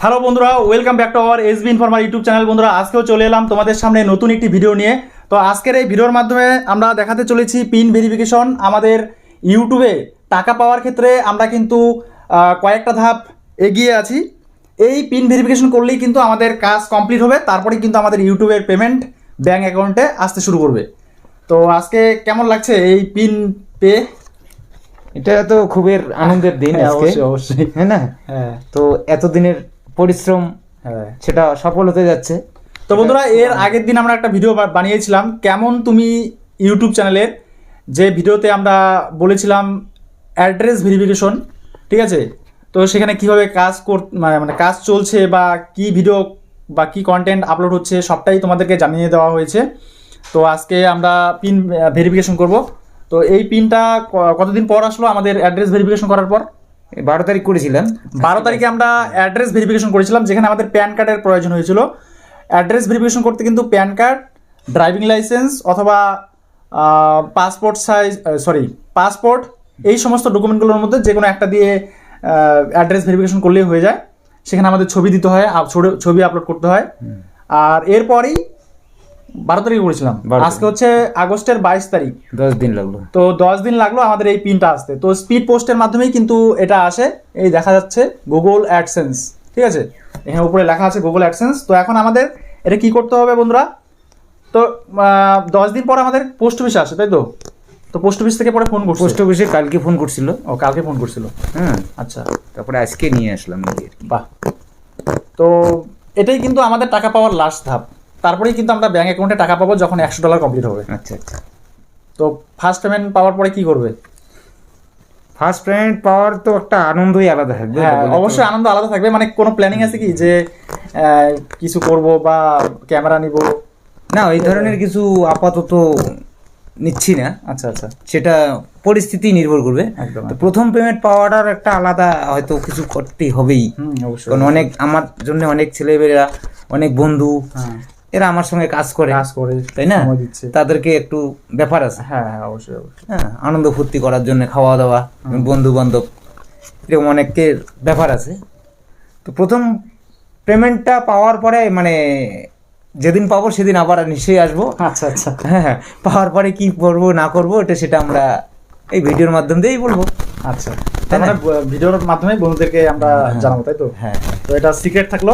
Hello বন্ধুরা, welcome back to our SB informal YouTube channel. বন্ধুরা, আজকেও চলে এলাম তোমাদের সামনে নতুন একটি ভিডিও নিয়ে। তো আজকের এই ভিডিওর মাধ্যমে আমরা দেখাতে চলেছি পিন ভেরিফিকেশন। আমাদের ইউটিউবে টাকা পাওয়ার ক্ষেত্রে আমরা কিন্তু কয়েকটা ধাপ এগিয়ে আছি। এই পিন ভেরিফিকেশন করলেই কিন্তু আমাদের কাজ কমপ্লিট হবে, তারপরে কিন্তু আমাদের ইউটিউবের পেমেন্ট ব্যাঙ্ক অ্যাকাউন্টে আসতে শুরু করবে। তো আজকে কেমন লাগছে এই পিন পে? এটা তো খুবই আনন্দের দিন আজকে, অবশ্যই হ্যাঁ না? হ্যাঁ তো এতদিনের পরিশ্রম হ্যাঁ সেটা সফল হতে যাচ্ছে। তো বন্ধুরা, এর আগের দিন আমরা একটা ভিডিও বানিয়েছিলাম কেমন তুমি ইউটিউব চ্যানেলের, যে ভিডিওতে আমরা বলেছিলাম অ্যাড্রেস ভেরিফিকেশন, ঠিক আছে? তো সেখানে কিভাবে কাজ মানে কাজ চলছে বা কি ভিডিও বা কি কন্টেন্ট আপলোড হচ্ছে সবটাই তোমাদেরকে জানিয়ে দেওয়া হয়েছে। তো আজকে আমরা পিন ভেরিফিকেশন করব। তো এই পিনটা কতদিন পর আসলো আমাদের অ্যাড্রেস ভেরিফিকেশন করার পর? 12 তারিখ করেছিলাম। 12 তারিখে আমরা অ্যাড্রেস ভেরিফিকেশন করেছিলাম, যেখানে আমাদের প্যান কার্ডের প্রয়োজন হয়েছিল। অ্যাড্রেস ভেরিফিকেশন করতে কিন্তু প্যান কার্ড, ড্রাইভিং লাইসেন্স অথবা পাসপোর্ট, এই সমস্ত ডকুমেন্টগুলোর মধ্যে যে কোনো একটা দিয়ে অ্যাড্রেস ভেরিফিকেশন করলেই হয়ে যায়। সেখানে আমাদের ছবি দিতে হয়, ছবি আপলোড করতে হয়। আর এরপরই 12 তারিখে করেছিলাম, আজকে হচ্ছে আগস্টের 22 তারিখ। 10 দিন লাগলো। তো 10 দিন লাগলো আমাদের এই পিনটা আসতে। তো স্পিড পোস্টের মাধ্যমেই কিন্তু এটা আসে। এই দেখা যাচ্ছে গুগল অ্যাডসেন্স, ঠিক আছে? এখানে উপরে লেখা আছে গুগল অ্যাডসেন্স। তো এখন আমাদের এটা কি করতে হবে বন্ধুরা? তো 10 দিন পর আমাদের পোস্ট অফিসে আসে, তাই তো? তো পোস্ট অফিস থেকে পরে ফোন করছে। পোস্ট অফিসে কালকে ফোন করছিল। ও, কালকে ফোন করছিল। হ্যাঁ, আচ্ছা, তারপরে আজকে নিয়ে আসলাম নিজে। বাহ। তো এটাই কিন্তু আমাদের টাকা পাওয়ার লাস্ট ধাপ। তারপরেই কিন্তু আমরা ব্যাঙ্ক অ্যাকাউন্টে টাকা পাবো যখন $100 কমপ্লিট হবে। আচ্ছা আচ্ছা। তো ফার্স্ট পেমেন্ট পাওয়ার পরে কি করবে? ফার্স্ট পেমেন্ট পাওয়ার তো একটা আনন্দই আলাদা থাকবে। হ্যাঁ, অবশ্যই আনন্দ আলাদা থাকবে। মানে কোনো প্ল্যানিং আছে কি যে কিছু করব বা ক্যামেরা নিব? না, ওই ধরনের কিছু আপাতত নিচ্ছি না। আচ্ছা আচ্ছা, সেটা পরিস্থিতি নির্ভর করবে। একদম। তো প্রথম পেমেন্ট পাওয়াটার একটা আলাদা হয়তো কিছু করতেই হবেই। অবশ্যই। কারণ অনেক আমার জন্য অনেক ছেলেমেয়েরা, অনেক বন্ধু, হ্যাঁ, এরা আমার সঙ্গে কাজ করে, তাই না? সময় দিচ্ছে। তাদেরকে একটু ব্যাপার আছে। হ্যাঁ হ্যাঁ, অবশ্যই অবশ্যই। হ্যাঁ, আনন্দ ফুর্তি করার জন্য খাওয়া দাওয়া, বন্ধু বান্ধব, এরকম অনেকের ব্যাপার আছে। তো প্রথম পেমেন্টটা পাওয়ার পরে মানে যেদিন পাবো সেদিন আবার নিশ্চয়ই আসবো। আচ্ছা আচ্ছা, হ্যাঁ, পাওয়ার পরে কি করবো না করবো সেটা আমরা এই ভিডিওর মাধ্যম দিয়েই বলবো। আচ্ছা। তার মানে ভিডিওর মাধ্যমে বন্ধুদেরকে আমরা জানাবো, তাই তো? হ্যাঁ। তো এটা সিক্রেট থাকলো।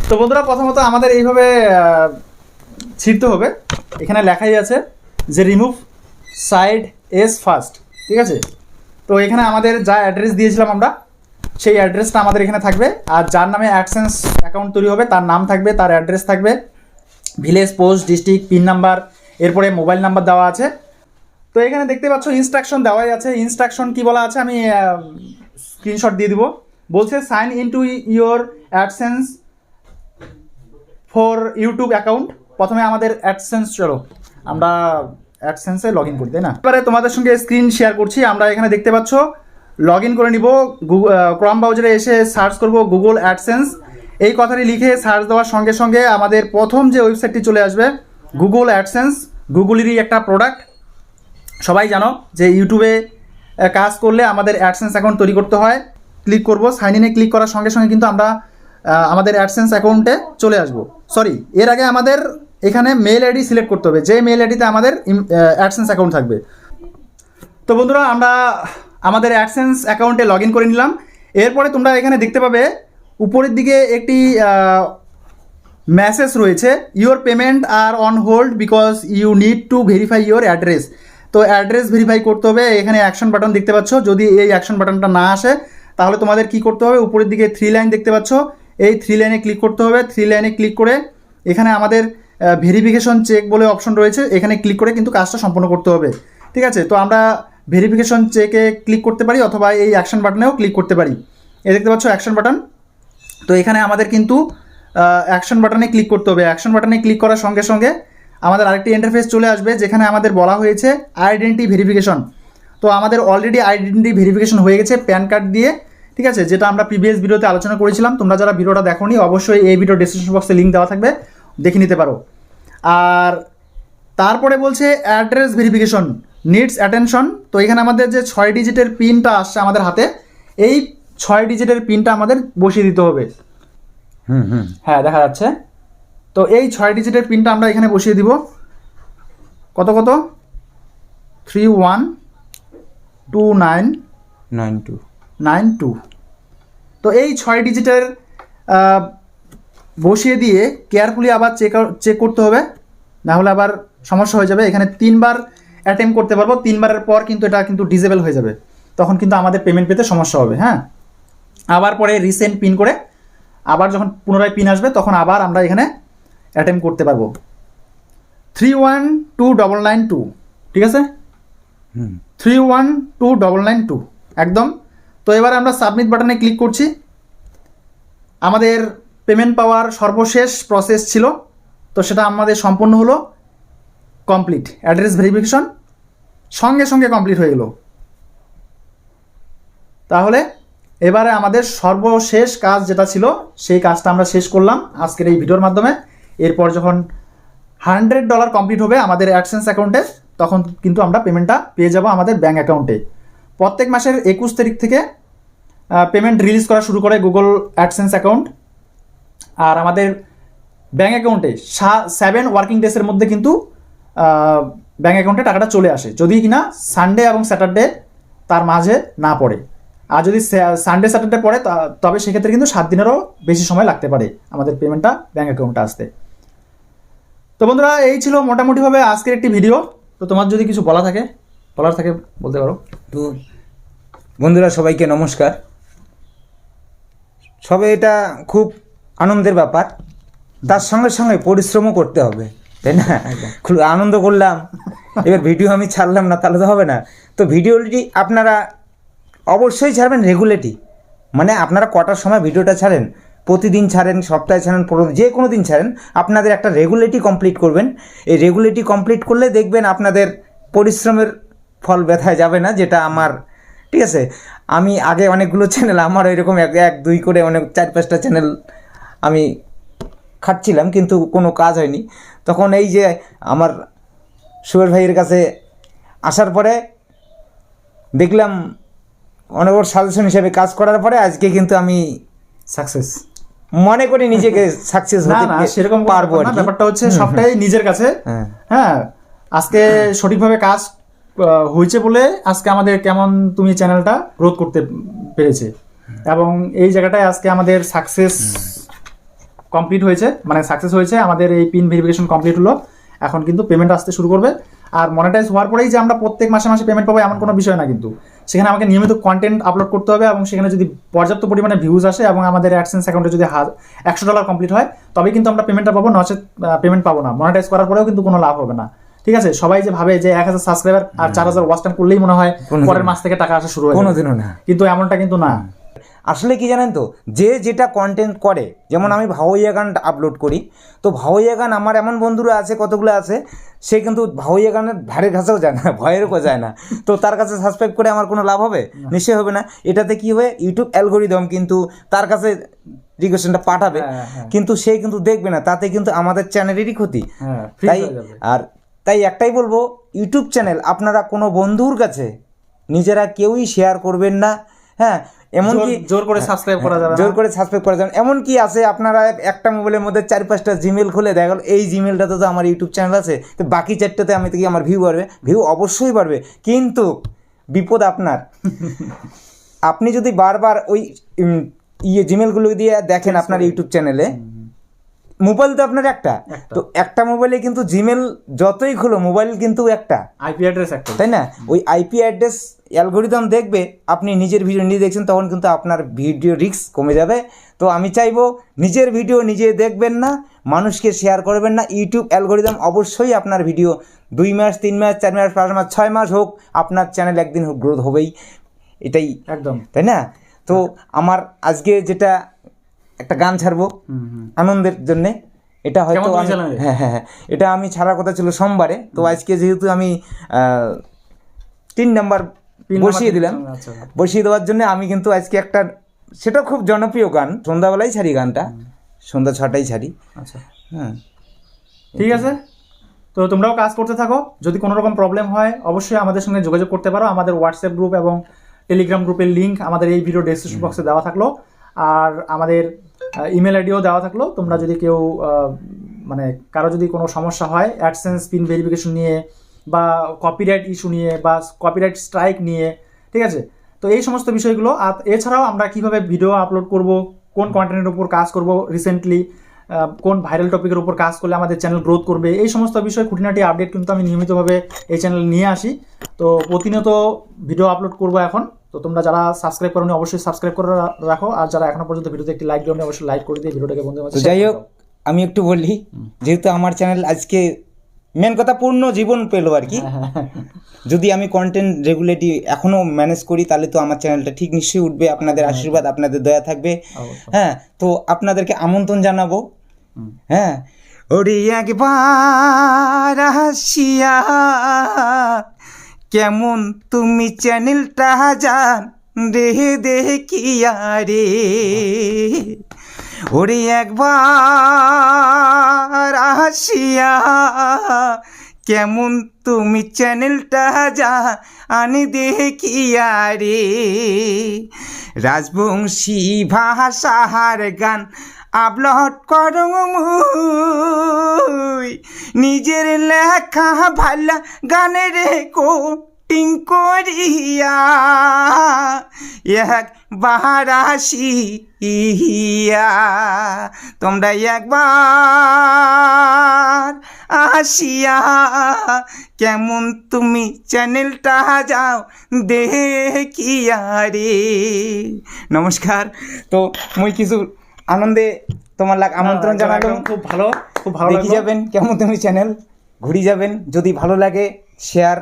তো বন্ধুরা, প্রথমত আমাদের এইভাবে ছিঁড়তে হবে। এখানে লেখাই আছে যে রিমুভ সাইড এস ফার্স্ট, ঠিক আছে? তো এখানে আমাদের যা অ্যাড্রেস দিয়েছিলাম আমরা, সেই অ্যাড্রেসটা আমাদের এখানে থাকবে। আর যার নামে অ্যাডসেন্স অ্যাকাউন্ট তৈরি হবে তার নাম থাকবে, তার অ্যাড্রেস থাকবে, village, post, district, pin number, এরপরে মোবাইল নাম্বার দেওয়া আছে। তো এখানে দেখতে পাচ্ছ ইনস্ট্রাকশন দেওয়াই আছে। ইনস্ট্রাকশন কি বলা আছে আমি স্ক্রিনশট দিয়ে দিব। বলছে sign in to your AdSense for YouTube account. প্রথমে আমাদের অ্যাডসেন্স, চলো আমরা অ্যাডসেন্সে লগ ইন করি, তাই না? এবারে তোমাদের সঙ্গে স্ক্রিন শেয়ার করছি। আমরা এখানে দেখতে পাচ্ছ লগ ইন করে নিব। ক্রোম ব্রাউজারে এসে সার্চ করব গুগল অ্যাডসেন্স। এই কথাটি লিখে সার্চ দেওয়ার সঙ্গে সঙ্গে আমাদের প্রথম যে ওয়েবসাইটটি চলে আসবে গুগল অ্যাডসেন্স। গুগলেরই একটা প্রোডাক্ট। সবাই জানো যে ইউটিউবে কাজ করলে আমাদের অ্যাডসেন্স অ্যাকাউন্ট তৈরি করতে হয়। ক্লিক করব, সাইন ইনে ক্লিক করার সঙ্গে সঙ্গে কিন্তু আমরা আমাদের অ্যাডসেন্স অ্যাকাউন্টে চলে আসব। সরি, এর আগে আমাদের এখানে মেল আইডি সিলেক্ট করতে হবে, যে মেল আইডিতে আমাদের অ্যাডসেন্স অ্যাকাউন্ট থাকবে। তো বন্ধুরা, আমরা আমাদের অ্যাডসেন্স অ্যাকাউন্টে লগ ইন করে নিলাম। এরপরে তোমরা এখানে দেখতে পাবে উপরের দিকে একটি মেসেজ রয়েছে, your payment are on hold because you need to verify your address. তো অ্যাড্রেস ভেরিফাই করতে হবে। এখানে অ্যাকশন বাটন দেখতে পাচ্ছ। যদি এই অ্যাকশন বাটনটা না আসে তাহলে তোমাদের কি করতে হবে? উপরের দিকে 3 লাইন দেখতে পাচ্ছ, এই 3 লাইনে ক্লিক করতে হবে। 3 লাইনে ক্লিক করে এখানে আমাদের ভেরিফিকেশন চেক বলে অপশন রয়েছে, এখানে ক্লিক করে কিন্তু কাজটা সম্পন্ন করতে হবে, ঠিক আছে? তো আমরা ভেরিফিকেশন চেকে ক্লিক করতে পারি অথবা এই অ্যাকশন বাটনেও ক্লিক করতে পারি। এই দেখতে পাচ্ছ অ্যাকশন বাটন। তো এখানে আমাদের কিন্তু অ্যাকশন বাটনে ক্লিক করতে হবে। অ্যাকশন বাটনে ক্লিক করার সঙ্গে সঙ্গে আমাদের আরেকটি ইন্টারফেস চলে আসবে, যেখানে আমাদের বলা হয়েছে আইডেন্টি ভেরিফিকেশন। তো আমাদের অলরেডি আইডেন্টি ভেরিফিকেশন হয়ে গেছে প্যান কার্ড দিয়ে, ঠিক আছে? যেটা আমরা প্রিভিয়াস ভিডিওতে আলোচনা করেছিলাম। তোমরা যারা ভিডিওটা দেখোনি অবশ্যই এই ভিডিও ডেসক্রিপশন বক্সে লিঙ্ক দেওয়া থাকবে, দেখে নিতে পারো। আর তারপরে বলছে অ্যাড্রেস ভেরিফিকেশন নিডস অ্যাটেনশন। তো এখানে আমাদের যে 6 ডিজিটের পিনটা আসছে আমাদের হাতে, এই 6 ডিজিটের পিনটা আমাদের বসিয়ে দিতে হবে। হ্যাঁ, দেখা যাচ্ছে। তো এই 6 ডিজিটের পিনটা আমরা এখানে বসিয়ে দিব। কত 312992। তো এই 6 ডিজিটের বসিয়ে দিয়ে কেয়ারফুলি আবার চেক করতে হবে, না হলে আবার সমস্যা হয়ে যাবে। এখানে 3বার অ্যাটেম্প করতে পারবো, 3বারের পর কিন্তু এটা কিন্তু ডিসেবল হয়ে যাবে, তখন কিন্তু আমাদের পেমেন্ট পেতে সমস্যা হবে। হ্যাঁ, আবার পরে রিসেন্ট পিন করে আবার যখন পুনরায় পিন আসবে তখন আবার আমরা এখানে অ্যাটেম্প করতে পারবো। 312992, ঠিক আছে? 312992 একদম। তো এবার আমরা সাবমিট বাটনে ক্লিক করছি। আমাদের পেমেন্ট পাওয়ার সর্বশেষ প্রসেস ছিল, তো সেটা আমাদের সম্পূর্ণ হলো, কমপ্লিট। অ্যাড্রেস ভেরিফিকেশন সঙ্গে সঙ্গে কমপ্লিট হয়ে গেল। তাহলে এবারে আমাদের সর্বশেষ কাজ যেটা ছিল সেই কাজটা আমরা শেষ করলাম আজকের এই ভিডিওর মাধ্যমে। এরপর যখন $100 কমপ্লিট হবে আমাদের অ্যাডসেন্স অ্যাকাউন্টে, তখন কিন্তু আমরা পেমেন্টটা পেয়ে যাব আমাদের ব্যাঙ্ক অ্যাকাউন্টে। প্রত্যেক মাসের 21 তারিখ থেকে পেমেন্ট রিলিজ করা শুরু করে গুগল অ্যাডসেন্স অ্যাকাউন্ট। আর আমাদের ব্যাঙ্ক অ্যাকাউন্টে 7 ওয়ার্কিং ডেজের মধ্যে কিন্তু ব্যাঙ্ক অ্যাকাউন্টে টাকাটা চলে আসে, যদি কিনা সানডে এবং স্যাটারডে তার মাঝে না পড়ে। আর যদি সানডে স্যাটারডে পড়ে তবে সেক্ষেত্রে কিন্তু 7 দিনেরও বেশি সময় লাগতে পারে আমাদের পেমেন্টটা ব্যাঙ্ক অ্যাকাউন্টে আসতে। তো বন্ধুরা, এই ছিল মোটামুটিভাবে আজকের একটি ভিডিও। তো তোমার যদি কিছু বলার থাকে বলতে পারো। তো বন্ধুরা, সবাইকে নমস্কার। সবে এটা খুব আনন্দের ব্যাপার, তার সঙ্গে সঙ্গে পরিশ্রমও করতে হবে, তাই না? খুব আনন্দ করলাম, এবার ভিডিও আমি ছাড়লাম না, তাহলে তো হবে না। তো ভিডিওটি আপনারা অবশ্যই ছাড়বেন রেগুলেটি, মানে আপনারা কটার সময় ভিডিওটা ছাড়েন, প্রতিদিন ছাড়েন, সপ্তাহে ছাড়েন, যে কোনো দিন ছাড়েন, আপনাদের একটা রেগুলেটি কমপ্লিট করবেন। এই রেগুলেটি কমপ্লিট করলে দেখবেন আপনাদের পরিশ্রমের ফল ব্যথায় যাবে না, যেটা আমার, ঠিক আছে? আমি আগে অনেকগুলো চ্যানেল, আমার এরকম 1-2 করে অনেক 4-5টা চ্যানেল আমি খাটছিলাম, কিন্তু কোনো কাজ হয়নি। তখন এই যে আমার সুয়ের ভাইয়ের কাছে আসার পরে দেখলাম, অনেক ওর সাজেশন হিসেবে কাজ করার পরে আজকে কিন্তু আমি সাকসেস মনে করি নিজেকে সাকসেস হতে সেরকম পারবো। ব্যাপারটা হচ্ছে সবটাই নিজের কাছে। হ্যাঁ, আজকে সঠিকভাবে কাজ হয়েছে বলে আজকে আমাদের কেমন তুমি চ্যানেলটা গ্রোথ করতে পেরেছে, এবং এই জায়গাটায় আজকে আমাদের সাকসেস কমপ্লিট হয়েছে, মানে সাকসেস হয়েছে। আমাদের এই পিন ভেরিফিকেশন কমপ্লিট হলো, এখন কিন্তু পেমেন্ট আসতে শুরু করবে। আর মনিটাইজ হওয়ার পরেই যে আমরা প্রত্যেক মাসে মাসে পেমেন্ট পাবো এমন কোনো বিষয় না, কিন্তু সেখানে আমাকে নিয়মিত কন্টেন্ট আপলোড করতে হবে, এবং সেখানে যদি পর্যাপ্ত পরিমাণে ভিউজ আসে এবং আমাদের অ্যাডসেন্স অ্যাকাউন্টে যদি $100 কমপ্লিট হয়, তবে কিন্তু আমরা পেমেন্টটা পাবো, নচেত পেমেন্ট পাবো না। মনিটাইজ করার পরেও কিন্তু কোনো লাভ হবে না, ঠিক আছে? সবাই যে ভাবে যে 1000 সাবস্ক্রাইবার আর 4000 ওয়াচ টাইম করলেই মনে হয় পরের মাস থেকে টাকা আসা শুরু হয়, কোনোদিনও না, কিন্তু এমনটা কিন্তু না। আসলে কি জানেন তো, যে যেটা কন্টেন্ট করে, যেমন আমি ভাওয়াইয়া গান আপলোড করি, তো ভাওয়াইয়া গান আমার এমন বন্ধুরা আছে, কতগুলো আছে, সে কিন্তু ভাওয়াইয়া গানের ধারে কাছেও যায় না, ভয়েরও যায় না। তো তার কাছে সাবস্ক্রাইব করে আমার কোনো লাভ হবে? নিশ্চয়ই হবে না। এটাতে কি হবে, ইউটিউব অ্যালগরিদম কিন্তু তার কাছে রিকোয়েশনটা পাঠাবে, কিন্তু সে কিন্তু দেখবে না, তাতে কিন্তু আমাদের চ্যানেলেরই ক্ষতি। তাই একটাই বলবো, ইউটিউব চ্যানেল আপনারা কোনো বন্ধুর কাছে নিজেরা কেউই শেয়ার করবেন না। হ্যাঁ, এমনকি জোর করে সাবস্ক্রাইব করা যাবে, জোর করে সাবস্ক্রাইব করা যাবে। এমনকি আছে, আপনারা একটা মোবাইলের মধ্যে 4-5টা জিমেল খুলে দেখা গেল এই জিমেলটাতে তো আমার ইউটিউব চ্যানেল আছে, তো বাকি 4টাতে আমি থেকে আমার ভিউ বাড়বে, ভিউ অবশ্যই বাড়বে, কিন্তু বিপদ আপনার। আপনি যদি বারবার ওই জিমেলগুলো দিয়ে দেখেন আপনার ইউটিউব চ্যানেলে, মোবাইল তো আপনার একটা, তো একটা মোবাইলে কিন্তু জিমেল যতই খুলো, মোবাইল কিন্তু একটা, আইপি অ্যাড্রেস একটা, তাই না? ওই আইপি অ্যাড্রেস অ্যালগরিদম দেখবে, আপনি নিজের ভিডিও নিজে দেখছেন, তখন কিন্তু আপনার ভিডিও রিস্ক কমে যাবে। তো আমি চাইবো, নিজের ভিডিও নিজে দেখবেন না, মানুষকে শেয়ার করবেন না। ইউটিউব অ্যালগরিদম অবশ্যই আপনার ভিডিও 2 মাস, 3 মাস, 4 মাস, 5 মাস, 6 মাস হোক, আপনার চ্যানেল একদিন গ্রোথ হবেই, এটাই একদম, তাই না? তো আমার আজকে যেটা একটা গান ছাড়বো আনন্দের জন্যে, এটা হয়তো হ্যাঁ, এটা আমি ছাড়ার কথা ছিল সোমবারে, তো আজকে যেহেতু আমি 3 নাম্বার বসিয়ে দিলাম, বসিয়ে দেওয়ার জন্য আমি কিন্তু আজকে একটা, সেটা খুব জনপ্রিয় গান, সন্ধ্যাবেলায় ছাড়ি গানটা, সন্ধ্যা 6টায় ছাড়ি। আচ্ছা, হ্যাঁ, ঠিক আছে। তো তোমরাও কাজ করতে থাকো, যদি কোনো রকম প্রবলেম হয় অবশ্যই আমাদের সঙ্গে যোগাযোগ করতে পারো। আমাদের হোয়াটসঅ্যাপ গ্রুপ এবং টেলিগ্রাম গ্রুপের লিঙ্ক আমাদের এই ভিডিও ডেসক্রিপশন বক্সে দেওয়া থাকলো, আর আমাদের ইমেল আইডিও দেওয়া থাকলো। তোমরা যদি কেউ মানে কারো যদি কোনো সমস্যা হয় অ্যাডসেন্স পিন ভেরিফিকেশন নিয়ে বা কপিরাইট ইস্যু নিয়ে বা কপিরাইট স্ট্রাইক নিয়ে, ঠিক আছে, তো এই সমস্ত বিষয়গুলো। আর এছাড়াও আমরা কিভাবে ভিডিও আপলোড করব, কোন কন্টেন্টের উপর কাজ করব রিসেন্টলি, কোন ভাইরাল টপিকের উপর কাজ করলে আমাদের চ্যানেল গ্রোথ করবে, এই সমস্ত বিষয় খুঁটিনাটি আপডেট কিন্তু আমি নিয়মিতভাবে এই চ্যানেল নিয়ে আসি। তো প্রতিনিয়ত ভিডিও আপলোড করব এখন। তো তোমরা যারা সাবস্ক্রাইব করোনি অবশ্যই সাবস্ক্রাইব করে রাখো, আর যারা এখনো পর্যন্ত ভিডিওতে একটি লাইক দিও অবশ্যই লাইক করে দিয়ে ভিডিওটাকে বন্ধুদের মাঝে যাই হোক, আমি একটু বলি, যেহেতু আমার চ্যানেল আজকে মেন কথা পূর্ণ জীবন পেলো আর কি। যদি আমি কন্টেন্ট রেগুলেটি এখনো ম্যানেজ করি তাহলে তো আমার চ্যানেলটা ঠিক নিশ্চয়ই উঠবে। আপনাদের আশীর্বাদ, আপনাদের দয়া থাকবে। হ্যাঁ, তো আপনাদেরকে আমন্ত্রণ জানাবো। হ্যাঁ, ওরে একবার আসিয়া কেমন তুমি চ্যানেলটা জান রে দেখিয়া রে, ওরে একবার আসিয়া কেমন তুমি চ্যানেলটা যা আনি দেখিয়া রে, রাজবংশী ভাষার গান আপলোড করো মুই, নিজের লেখা ভালা গানের কোটিং করিয়া একবার আসিয়া, তোমরা একবার আসিয়া কেমন তুমি চ্যানেলটা যাও দেখিয়া রে। নমস্কার। তো মুই কিছু আনন্দে তোমার আমন্ত্রণ জানালাম। খুব ভালো, খুব ভালো দেখি যাবেন কেমন তুমি চ্যানেল, ঘুরি যাবেন। যদি ভালো লাগে শেয়ার,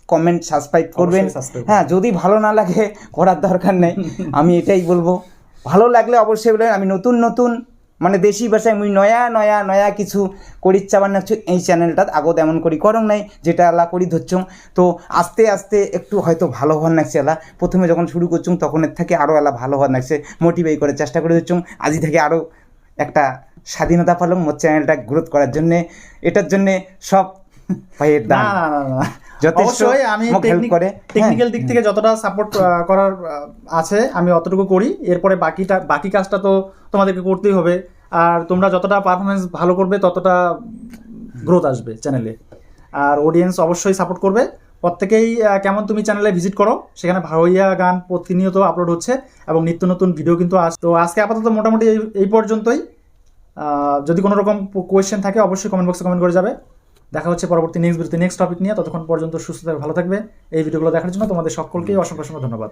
কমেন্ট, সাবস্ক্রাইব করবেন। হ্যাঁ, যদি ভালো না লাগে করার দরকার নেই, আমি এটাই বলবো। ভালো লাগলে অবশ্যই বলবেন। আমি নতুন নতুন মানে দেশি ভাষায় মুই নয়া নয়া নয়া কিছু করির চাবার নাকছো এই চ্যানেলটাত আগত এমন করি করং নাই, যেটা আলা করি ধরছং। তো আস্তে আস্তে একটু হয়তো ভালো হওয়ার নাকছে এলা। প্রথমে যখন শুরু করছুং তখন এর থেকে আরও এলা ভালো হওয়ার নাকছে, মোটিভেট করে চেষ্টা করে ধরছং। আজই থেকে আরও একটা স্বাধীনতা পালাম মোর চ্যানেলটা গ্রোথ করার জন্যে। এটার জন্যে সব ভাইয়ের দান অবশ্যই আমি টেকনিক্যাল দিক থেকে যতটা সাপোর্ট করার আছে আমি অতটুকু করি। এরপরে বাকি কাজটা তো তোমাদেরকে করতেই হবে। আর তোমরা যতটা পারফরমেন্স ভালো করবে ততটা গ্রোথ আসবে চ্যানেলে। আর অডিয়েন্স অবশ্যই সাপোর্ট করবে। প্রত্যেকেই কেমন তুমি চ্যানেলে ভিজিট করো, সেখানে ভাওয়াইয়া গান প্রতিনিয়ত আপলোড হচ্ছে এবং নিত্য নতুন ভিডিও কিন্তু তো আজকে আপাতত মোটামুটি এই পর্যন্তই। যদি কোনো রকম কোয়েশ্চেন থাকে অবশ্যই কমেন্ট বক্সে কমেন্ট করে যাবে। দেখা হচ্ছে পরবর্তী নেক্সট টপিক নিয়ে। ততক্ষণ পর্যন্ত সুস্থ থাকবে, ভালো থাকবে। এই ভিডিওগুলো দেখার জন্য তোমাদের সকলকেই অসংখ্য ধন্যবাদ।